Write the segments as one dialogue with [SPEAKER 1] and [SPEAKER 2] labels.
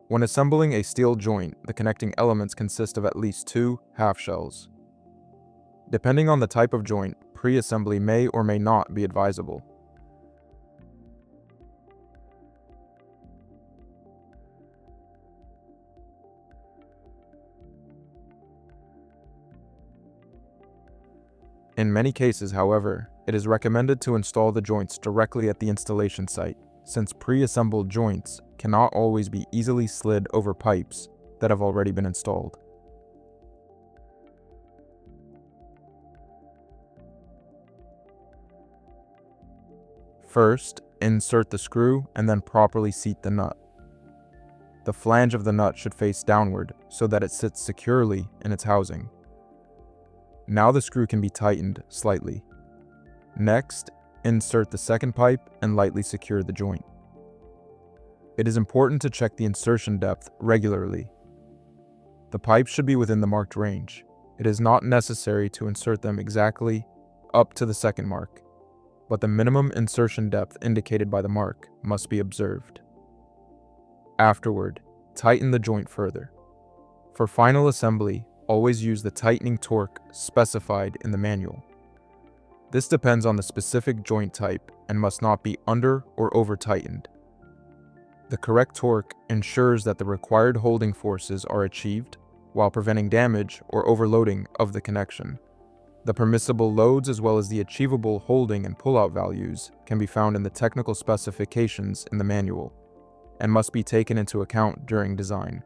[SPEAKER 1] When assembling a steel joint, the connecting elements consist of at least 2 half shells. Depending on the type of joint, pre-assembly may or may not be advisable. In many cases, however, it is recommended to install the joints directly at the installation site, since pre-assembled joints cannot always be easily slid over pipes that have already been installed. First, insert the screw and then properly seat the nut. The flange of the nut should face downward so that it sits securely in its housing. Now the screw can be tightened slightly. Next, insert the second pipe and lightly secure the joint. It is important to check the insertion depth regularly. The pipes should be within the marked range. It is not necessary to insert them exactly up to the second mark, but the minimum insertion depth indicated by the mark must be observed. Afterward, tighten the joint further. For final assembly, always use the tightening torque specified in the manual. This depends on the specific joint type and must not be under or over tightened. The correct torque ensures that the required holding forces are achieved while preventing damage or overloading of the connection. The permissible loads as well as the achievable holding and pullout values can be found in the technical specifications in the manual and must be taken into account during design.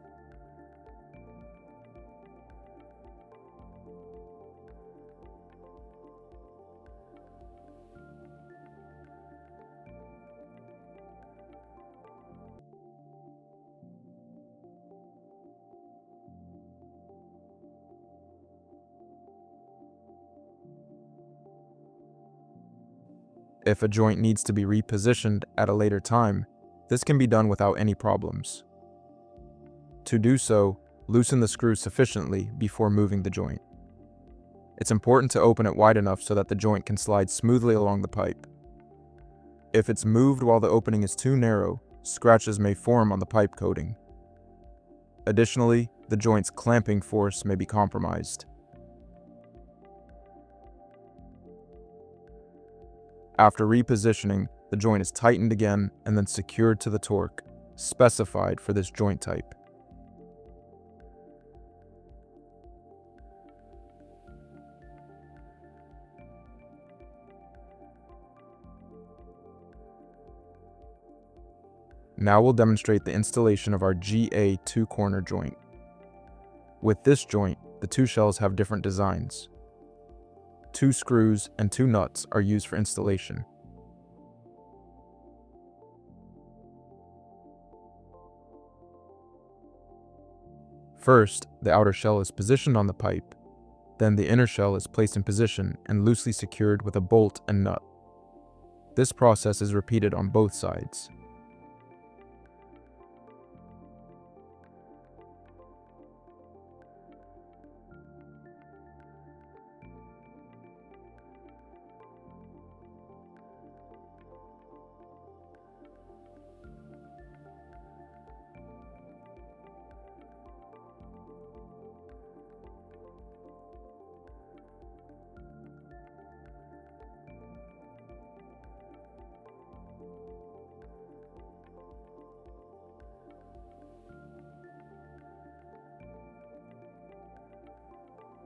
[SPEAKER 1] If a joint needs to be repositioned at a later time, this can be done without any problems. To do so, loosen the screw sufficiently before moving the joint. It's important to open it wide enough so that the joint can slide smoothly along the pipe. If it's moved while the opening is too narrow, scratches may form on the pipe coating. Additionally, the joint's clamping force may be compromised. After repositioning, the joint is tightened again and then secured to the torque specified for this joint type. Now we'll demonstrate the installation of our GA 2-corner joint. With this joint, the 2 shells have different designs. 2 screws and 2 nuts are used for installation. First, the outer shell is positioned on the pipe, then the inner shell is placed in position and loosely secured with a bolt and nut. This process is repeated on both sides.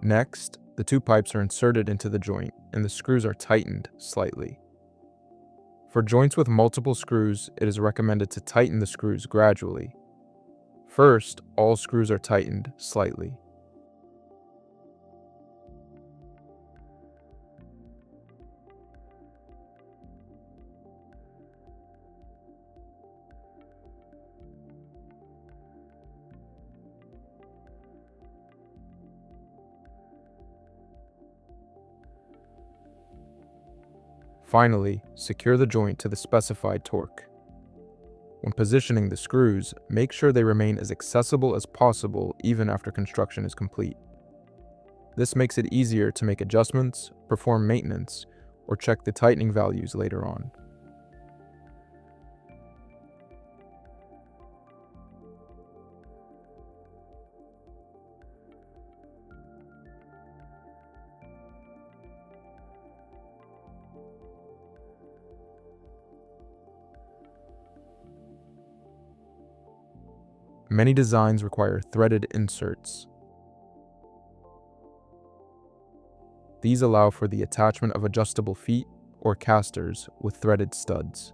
[SPEAKER 1] Next, the 2 pipes are inserted into the joint and the screws are tightened slightly. For joints with multiple screws, it is recommended to tighten the screws gradually. First, all screws are tightened slightly. Finally, secure the joint to the specified torque. When positioning the screws, make sure they remain as accessible as possible even after construction is complete. This makes it easier to make adjustments, perform maintenance, or check the tightening values later on. Many designs require threaded inserts. These allow for the attachment of adjustable feet or castors with threaded studs.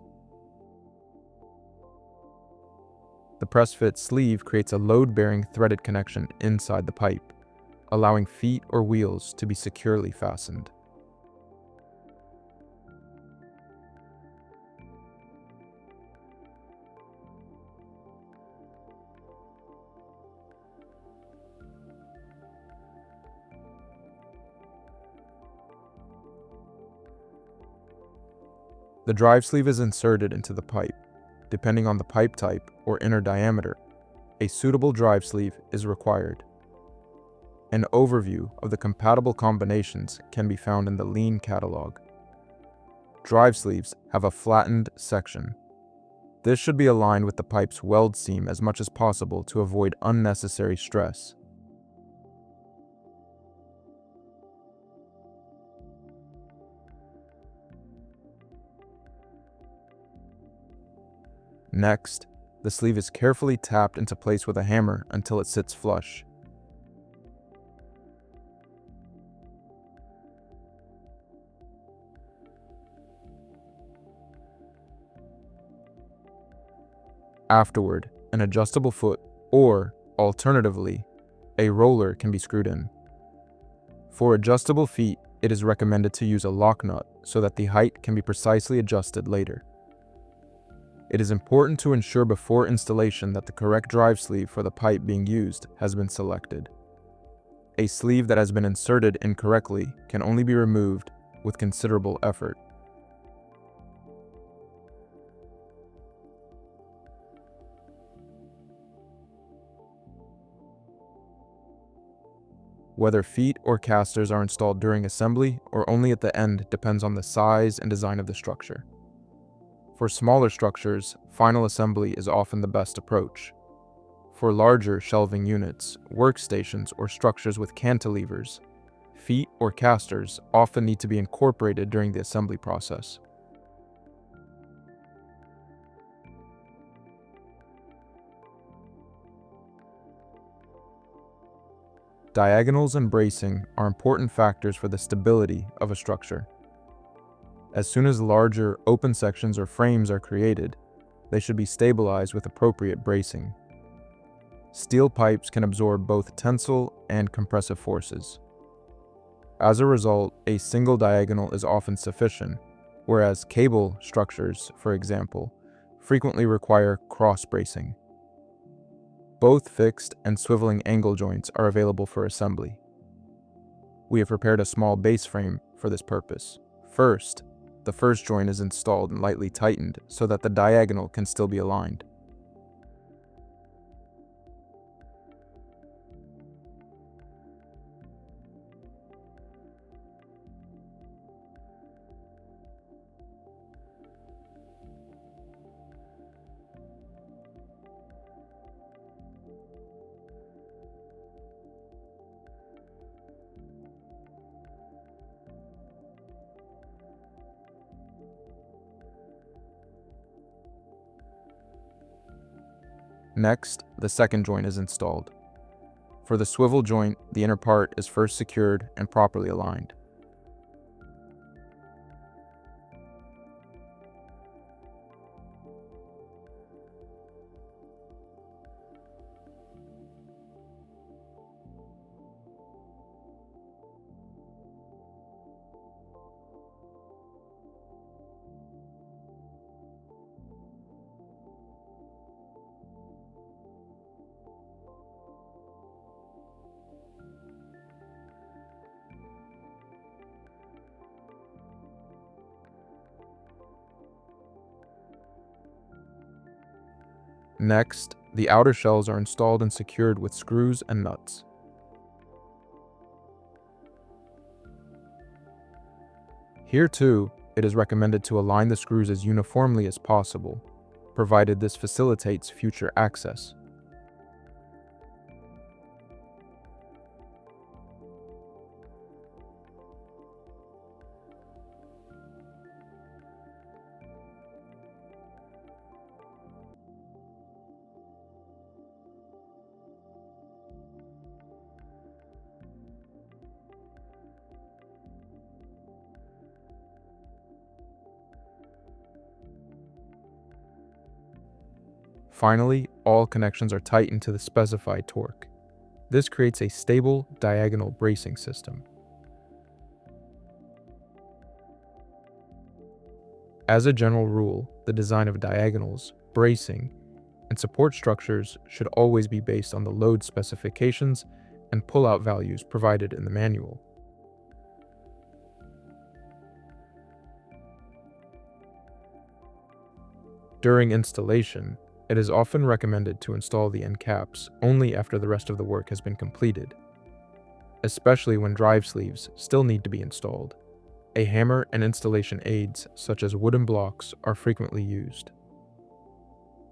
[SPEAKER 1] The press-fit sleeve creates a load-bearing threaded connection inside the pipe, allowing feet or wheels to be securely fastened. The drive sleeve is inserted into the pipe. Depending on the pipe type or inner diameter, a suitable drive sleeve is required. An overview of the compatible combinations can be found in the Lean catalog. Drive sleeves have a flattened section. This should be aligned with the pipe's weld seam as much as possible to avoid unnecessary stress. Next, the sleeve is carefully tapped into place with a hammer until it sits flush. Afterward, an adjustable foot or, alternatively, a roller can be screwed in. For adjustable feet, it is recommended to use a lock nut so that the height can be precisely adjusted later. It is important to ensure before installation that the correct drive sleeve for the pipe being used has been selected. A sleeve that has been inserted incorrectly can only be removed with considerable effort. Whether feet or castors are installed during assembly or only at the end depends on the size and design of the structure. For smaller structures, final assembly is often the best approach. For larger shelving units, workstations, or structures with cantilevers, feet or castors often need to be incorporated during the assembly process. Diagonals and bracing are important factors for the stability of a structure. As soon as larger open sections or frames are created, they should be stabilized with appropriate bracing. Steel pipes can absorb both tensile and compressive forces. As a result, a single diagonal is often sufficient, whereas cable structures, for example, frequently require cross bracing. Both fixed and swiveling angle joints are available for assembly. We have prepared a small base frame for this purpose. First, the first joint is installed and lightly tightened so that the diagonal can still be aligned. Next, the second joint is installed. For the swivel joint, the inner part is first secured and properly aligned. Next, the outer shells are installed and secured with screws and nuts. Here too, it is recommended to align the screws as uniformly as possible, provided this facilitates future access. Finally, all connections are tightened to the specified torque. This creates a stable, diagonal bracing system. As a general rule, the design of diagonals, bracing, and support structures should always be based on the load specifications and pull-out values provided in the manual. During installation, it is often recommended to install the end caps only after the rest of the work has been completed, especially when drive sleeves still need to be installed. A hammer and installation aids, such as wooden blocks, are frequently used.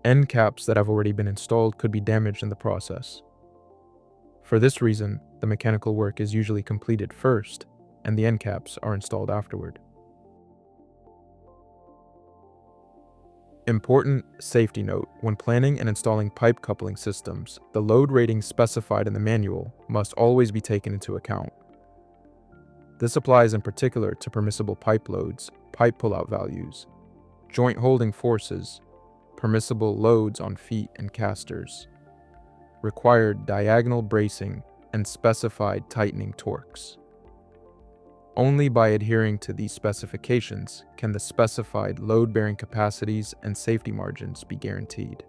[SPEAKER 1] End caps that have already been installed could be damaged in the process. For this reason, the mechanical work is usually completed first, and the end caps are installed afterward. Important safety note: when planning and installing pipe coupling systems, the load ratings specified in the manual must always be taken into account. This applies in particular to permissible pipe loads, pipe pull-out values, joint holding forces, permissible loads on feet and castors, required diagonal bracing, and specified tightening torques. Only by adhering to these specifications can the specified load-bearing capacities and safety margins be guaranteed.